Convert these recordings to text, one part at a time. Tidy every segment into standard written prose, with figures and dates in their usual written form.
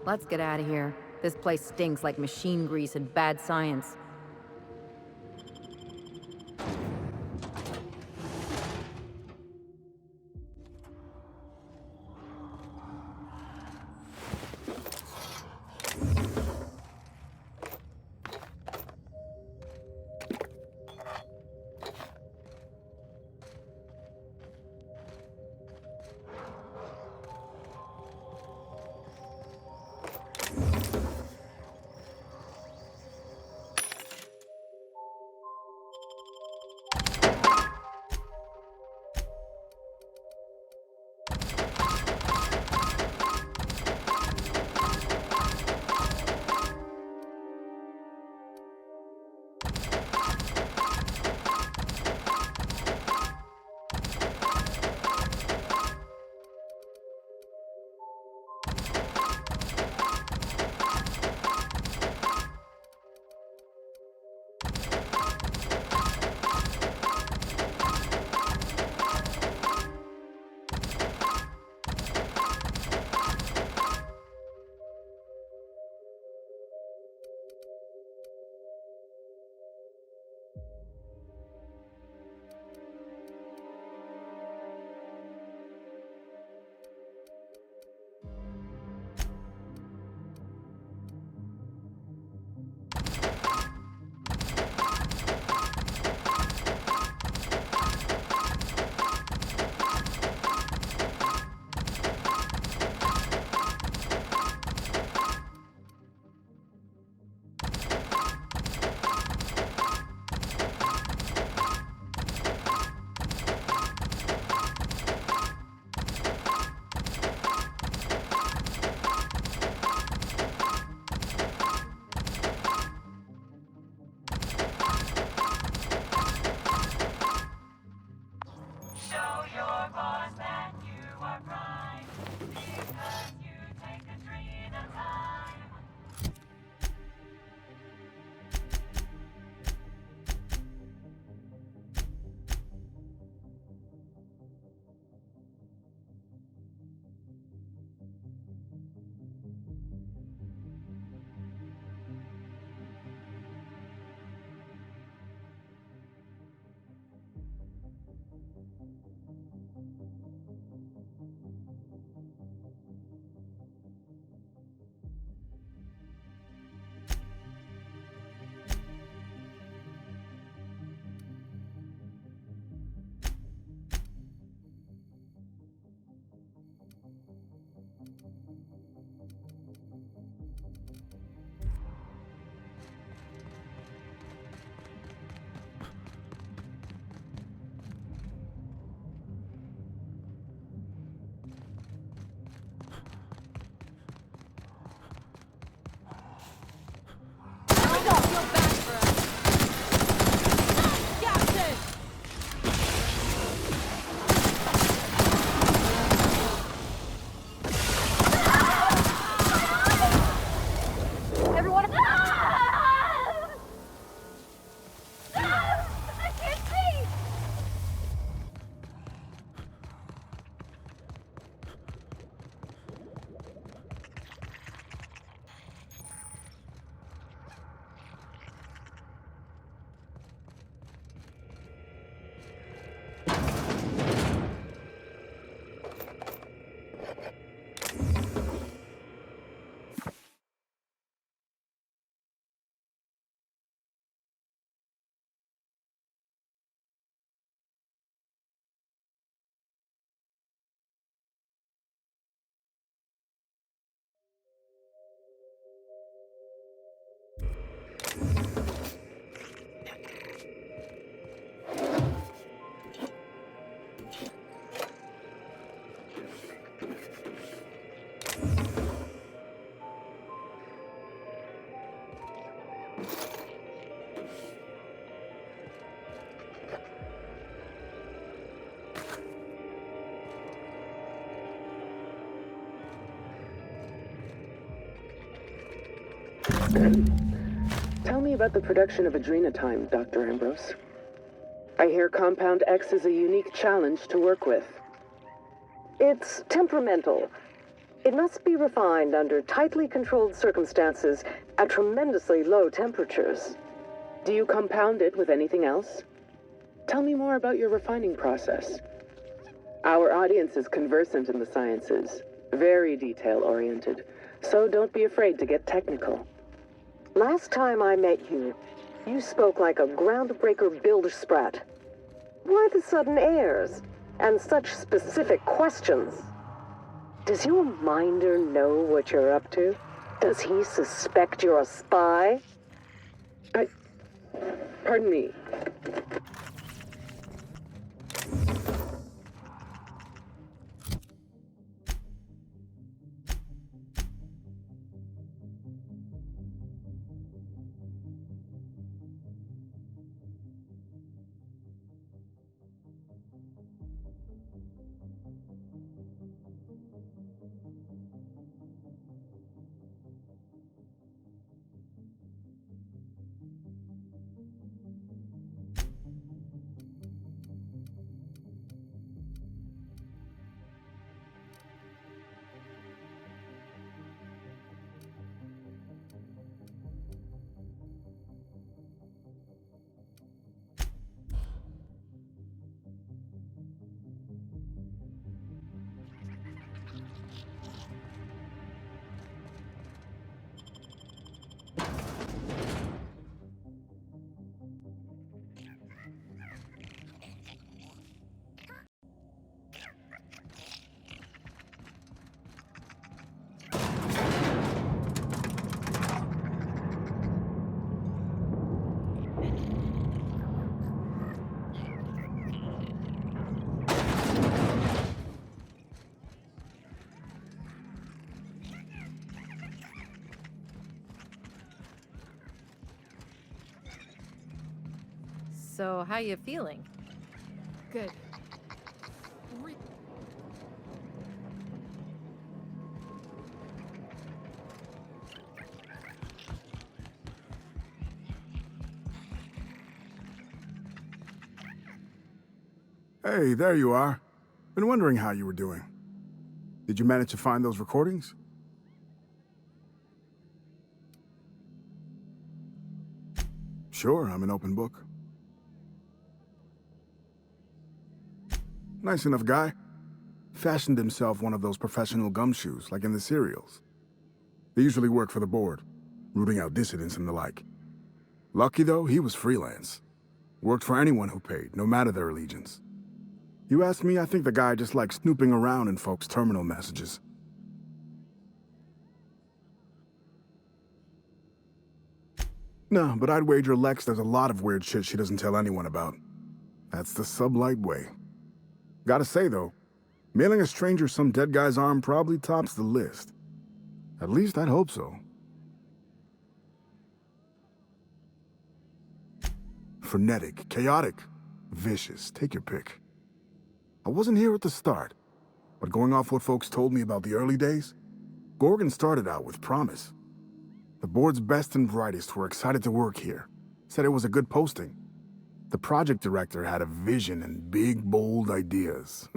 Let's get out of here. This place stinks like machine grease and bad science. Tell me about the production of adrenatime, Dr. Ambrose. I hear Compound X is a unique challenge to work with. It's temperamental, It must be refined under tightly controlled circumstances at tremendously low temperatures. Do you compound it with anything else? Tell me more about your refining process. Our audience is conversant in the sciences, very detail-oriented, so don't be afraid to get technical. Last time I met you, you spoke like a groundbreaker bilge sprat. Why the sudden airs, and such specific questions? Does your minder know what you're up to? Does he suspect you're a spy? Pardon me. So, how you feeling? Good. Hey, there you are. Been wondering how you were doing. Did you manage to find those recordings? Sure, I'm an open book. Nice enough guy. Fashioned himself one of those professional gumshoes, like in the serials. They usually work for the board, rooting out dissidents and the like. Lucky though, he was freelance. Worked for anyone who paid, no matter their allegiance. You ask me, I think the guy just likes snooping around in folks' terminal messages. No, but I'd wager Lex there's a lot of weird shit she doesn't tell anyone about. That's the sublight way. Gotta say, though, mailing a stranger some dead guy's arm probably tops the list. At least I'd hope so. Frenetic, chaotic, vicious, take your pick. I wasn't here at the start, but going off what folks told me about the early days, Gorgon started out with promise. The board's best and brightest were excited to work here, said it was a good posting. The project director had a vision and big, bold ideas.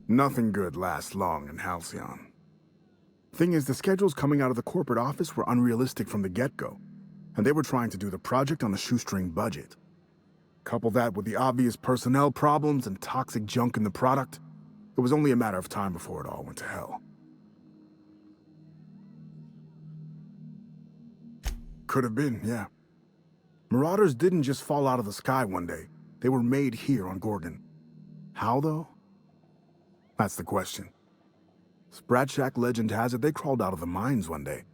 Nothing good lasts long in Halcyon. Thing is, the schedules coming out of the corporate office were unrealistic from the get-go, and they were trying to do the project on a shoestring budget. Couple that with the obvious personnel problems and toxic junk in the product, it was only a matter of time before it all went to hell. Could have been, yeah. Marauders didn't just fall out of the sky one day. They were made here on Gorgon. How, though? That's the question. Sprat Shack legend has it they crawled out of the mines one day.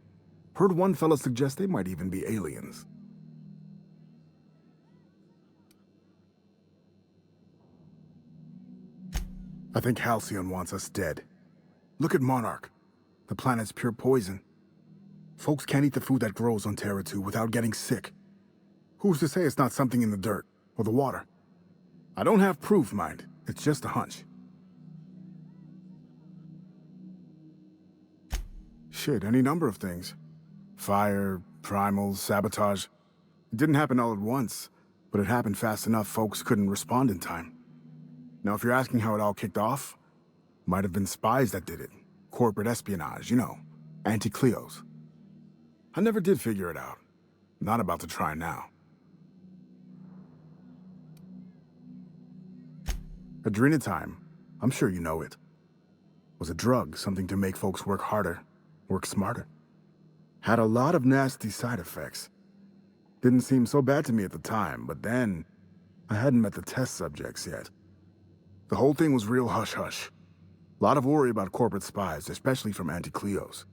Heard one fella suggest they might even be aliens. I think Halcyon wants us dead. Look at Monarch. The planet's pure poison. Folks can't eat the food that grows on Terra 2 without getting sick. Who's to say it's not something in the dirt or the water? I don't have proof, mind. It's just a hunch. Shit, any number of things. Fire, primals, sabotage. It didn't happen all at once, but it happened fast enough folks couldn't respond in time. Now, if you're asking how it all kicked off, Might have been spies that did it. Corporate espionage, you know. Anti-Cleos. I never did figure it out. Not about to try now. Adrenatime, I'm sure you know it, was a drug, something to make folks work harder, work smarter. Had a lot of nasty side effects. Didn't seem so bad to me at the time, but then I hadn't met the test subjects yet. The whole thing was real hush-hush. A lot of worry about corporate spies, especially from anti-Cleos.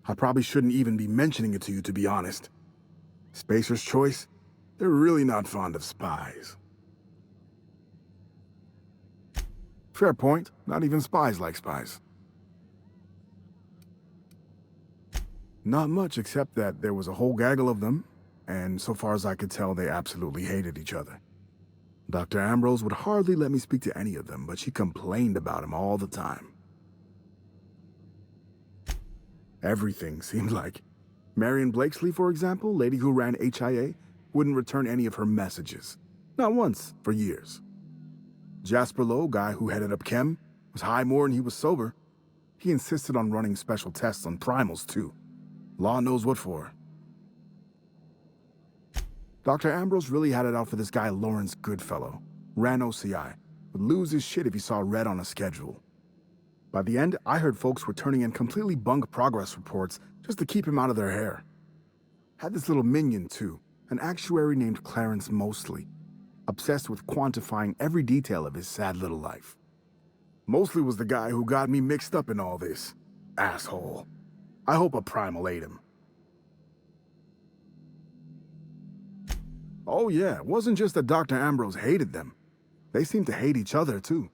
I probably shouldn't even be mentioning it to you, to be honest. Spacer's Choice, they're really not fond of spies. Fair point. Not even spies like spies. Not much, except that there was a whole gaggle of them, and so far as I could tell, they absolutely hated each other. Dr. Ambrose would hardly let me speak to any of them, but she complained about him all the time. Everything seemed like. Marion Blakesley, for example, lady who ran HIA, wouldn't return any of her messages. Not once, for years. Jasper Lowe, guy who headed up Chem, was high more than he was sober. He insisted on running special tests on primals, too. Law knows what for. Dr. Ambrose really had it out for this guy Lawrence Goodfellow. Ran OCI. Would lose his shit if he saw red on a schedule. By the end, I heard folks were turning in completely bunk progress reports just to keep him out of their hair. Had this little minion, too. An actuary named Clarence Mosley. Obsessed with quantifying every detail of his sad little life. Mosley was the guy who got me mixed up in all this. Asshole. I hope a primal ate him. Oh yeah, it wasn't just that Dr. Ambrose hated them. They seemed to hate each other, too.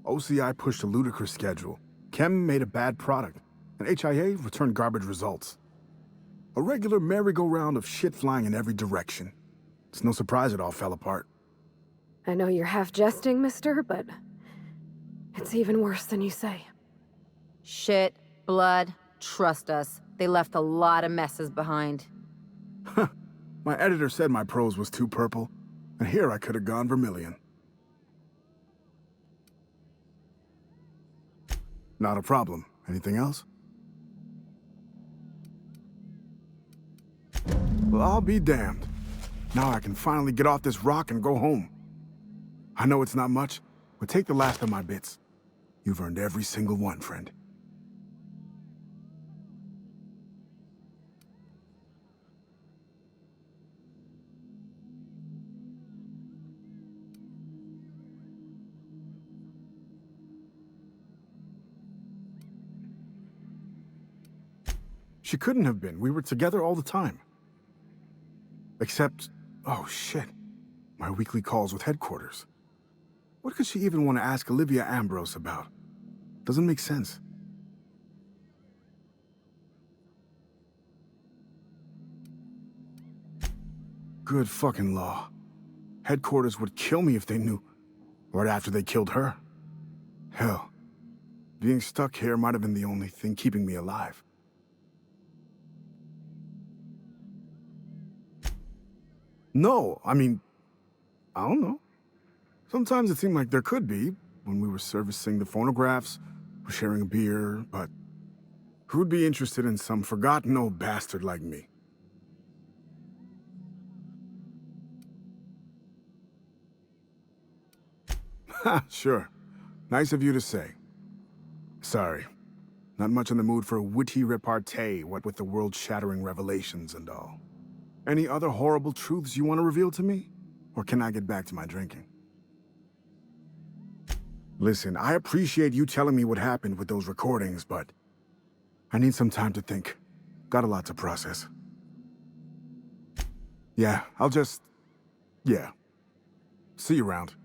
OCI pushed a ludicrous schedule. Chem made a bad product, and HIA returned garbage results. A regular merry-go-round of shit flying in every direction. It's no surprise it all fell apart. I know you're half jesting, mister, but it's even worse than you say. Shit, blood, trust us. They left a lot of messes behind. My editor said my prose was too purple, and here I could have gone vermilion. Not a problem. Anything else? Well, I'll be damned. Now I can finally get off this rock and go home. I know it's not much, but take the last of my bits. You've earned every single one, friend. She couldn't have been. We were together all the time. Except, oh shit, my weekly calls with headquarters. What could she even want to ask Olivia Ambrose about? Doesn't make sense. Good fucking law. Headquarters would kill me if they knew, right after they killed her. Hell, being stuck here might have been the only thing keeping me alive. No, I mean, I don't know. Sometimes it seemed like there could be, when we were servicing the phonographs, or sharing a beer, but who'd be interested in some forgotten old bastard like me? Ha, sure. Nice of you to say. Sorry. Not much in the mood for a witty repartee, what with the world-shattering revelations and all. Any other horrible truths you want to reveal to me? Or can I get back to my drinking? Listen, I appreciate you telling me what happened with those recordings, but I need some time to think. Got a lot to process. Yeah, yeah. See you around.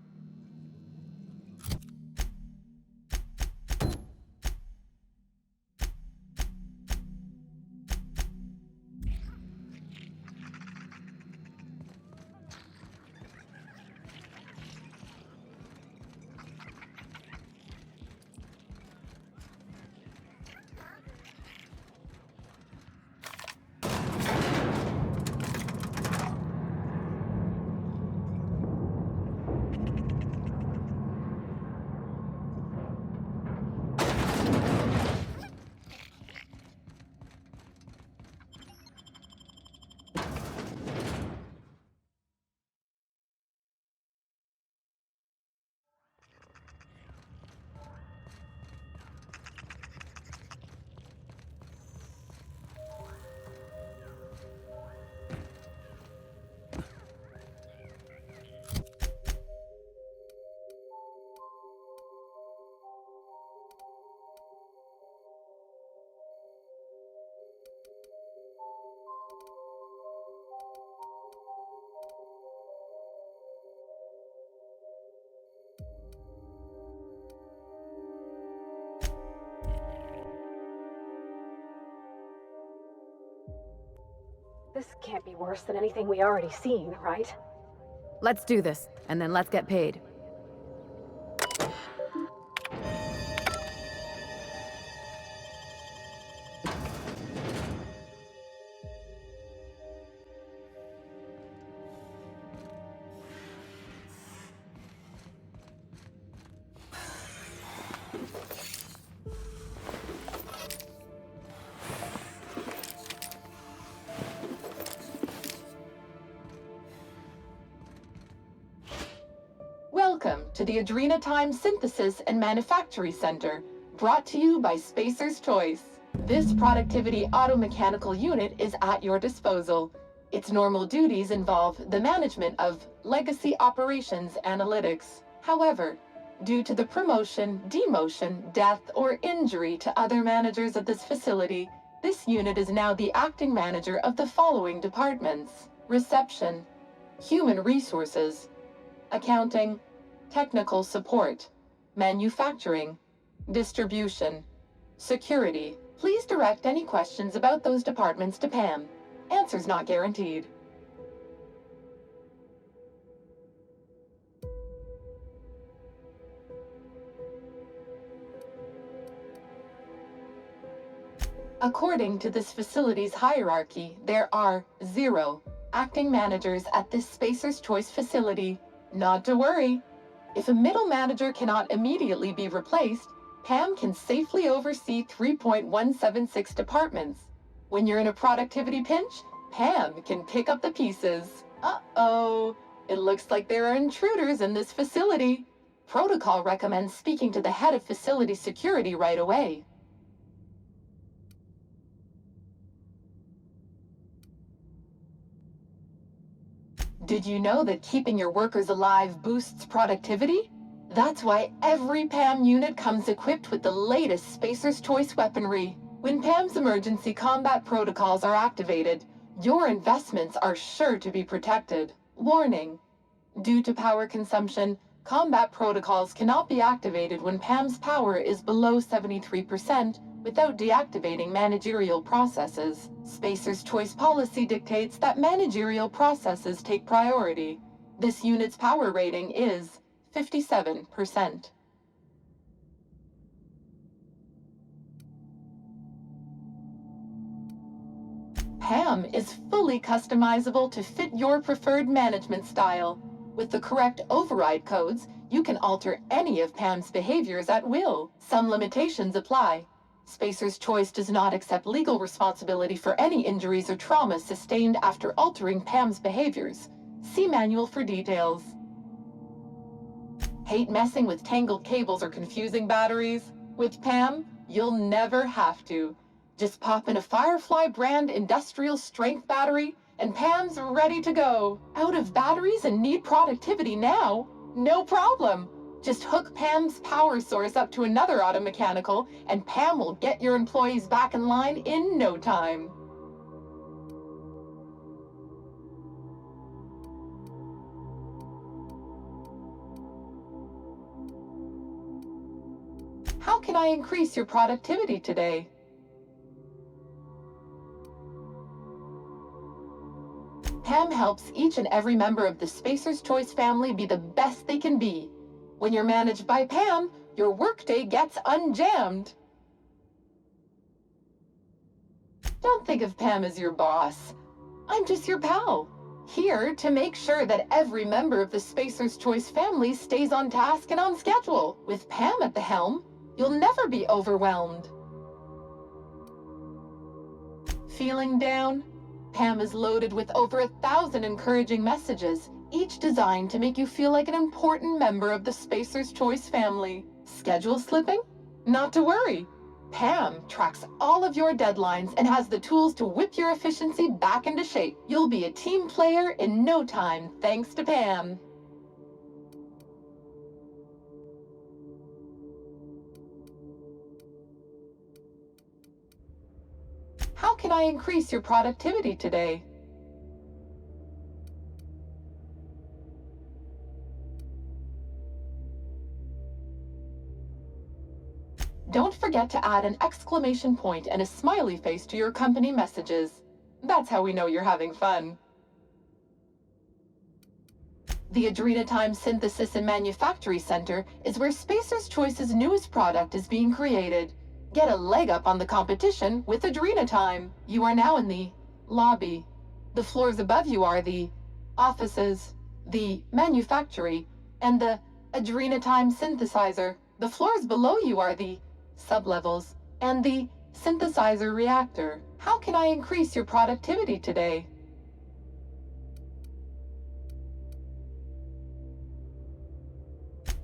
This can't be worse than anything we already seen, right? Let's do this, and then let's get paid. Welcome to the Adrenatime Synthesis and Manufactory Center, brought to you by Spacer's Choice. This productivity automechanical unit is at your disposal. Its normal duties involve the management of legacy operations analytics. However, due to the promotion, demotion, death, or injury to other managers of this facility, this unit is now the acting manager of the following departments: reception, human resources, accounting, technical support, manufacturing, distribution, security. Please direct any questions about those departments to Pam. Answers not guaranteed. According to this facility's hierarchy, there are 0 acting managers at this Spacer's Choice facility. Not to worry. If a middle manager cannot immediately be replaced, Pam can safely oversee 3.176 departments. When you're in a productivity pinch, Pam can pick up the pieces. Uh-oh. It looks like there are intruders in this facility. Protocol recommends speaking to the head of facility security right away. Did you know that keeping your workers alive boosts productivity? That's why every PAM unit comes equipped with the latest Spacer's Choice weaponry. When PAM's emergency combat protocols are activated, your investments are sure to be protected. Warning: due to power consumption, combat protocols cannot be activated when PAM's power is below 73% without deactivating managerial processes. Spacer's Choice policy dictates that managerial processes take priority. This unit's power rating is 57%. PAM is fully customizable to fit your preferred management style. With the correct override codes, you can alter any of PAM's behaviors at will. Some limitations apply. Spacer's Choice does not accept legal responsibility for any injuries or traumas sustained after altering PAM's behaviors. See manual for details. Hate messing with tangled cables or confusing batteries? With PAM, you'll never have to. Just pop in a Firefly brand industrial strength battery, and PAM's ready to go. Out of batteries and need productivity now? No problem. Just hook PAM's power source up to another automechanical, and PAM will get your employees back in line in no time. How can I increase your productivity today? PAM helps each and every member of the Spacer's Choice family be the best they can be. When you're managed by Pam, your workday gets unjammed. Don't think of Pam as your boss. I'm just your pal, here to make sure that every member of the Spacer's Choice family stays on task and on schedule. With Pam at the helm, you'll never be overwhelmed. Feeling down? Pam is loaded with over 1,000 encouraging messages, each designed to make you feel like an important member of the Spacer's Choice family. Schedule slipping? Not to worry. Pam tracks all of your deadlines and has the tools to whip your efficiency back into shape. You'll be a team player in no time, thanks to Pam. How can I increase your productivity today? Don't forget to add an exclamation point and a smiley face to your company messages. That's how we know you're having fun. The Adrenatime Synthesis and Manufactory Center is where Spacer's Choice's newest product is being created. Get a leg up on the competition with Adrenatime. You are now in the lobby. The floors above you are the offices, the manufactory, and the Adrenatime Synthesizer. The floors below you are the sublevels and the synthesizer reactor. How can I increase your productivity today?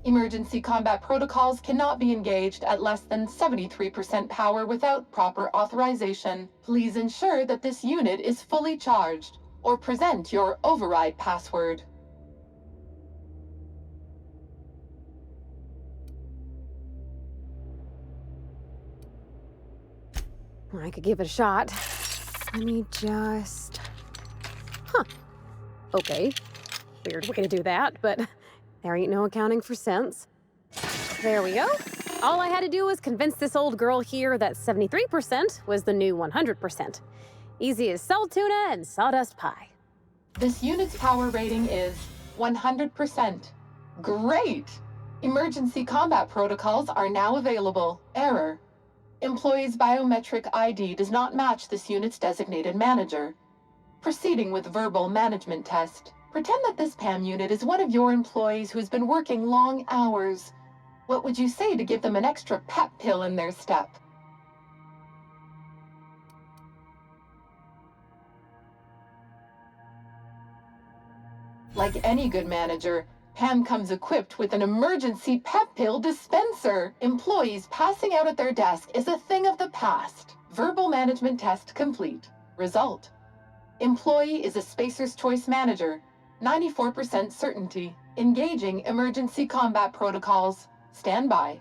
Emergency combat protocols cannot be engaged at less than 73% power without proper authorization. Please ensure that this unit is fully charged, or present your override password. I could give it a shot. Let me just... Huh. Okay. Weird way to do that, but there ain't no accounting for sense. There we go. All I had to do was convince this old girl here that 73% was the new 100%. Easy as salt tuna and sawdust pie. This unit's power rating is 100%. Great! Emergency combat protocols are now available. Error. Employee's biometric ID does not match this unit's designated manager. Proceeding with verbal management test. Pretend that this PAM unit is one of your employees who's been working long hours. What would you say to give them an extra pep pill in their step? Like any good manager, Pam comes equipped with an emergency pep pill dispenser. Employees passing out at their desk is a thing of the past. Verbal management test complete. Result. Employee is a Spacer's Choice manager. 94% certainty. Engaging emergency combat protocols. Stand by.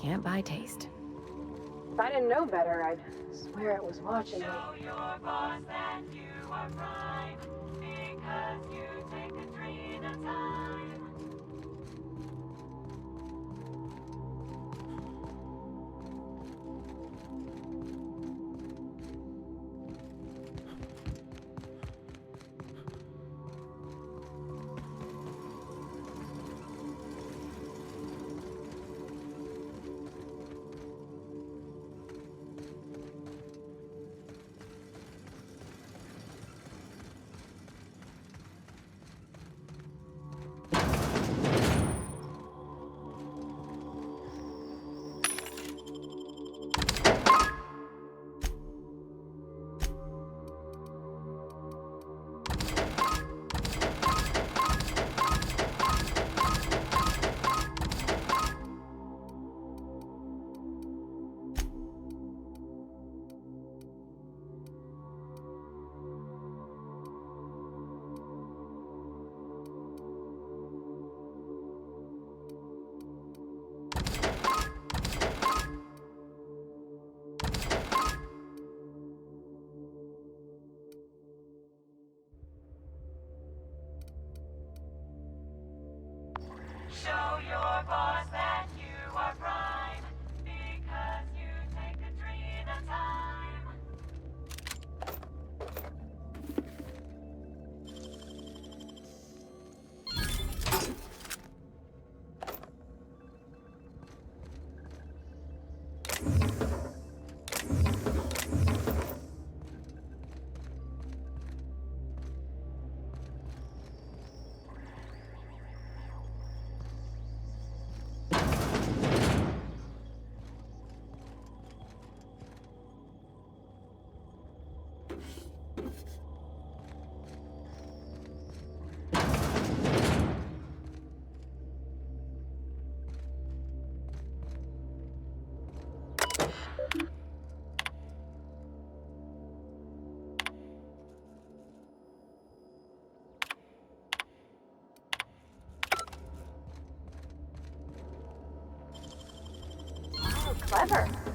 can't buy taste. If I didn't know better, I'd swear it was watching me. Show your boss that you are prime, because you take a dream at a time. Show your boss that you are prime, because you take a dream at a time. Oh, clever.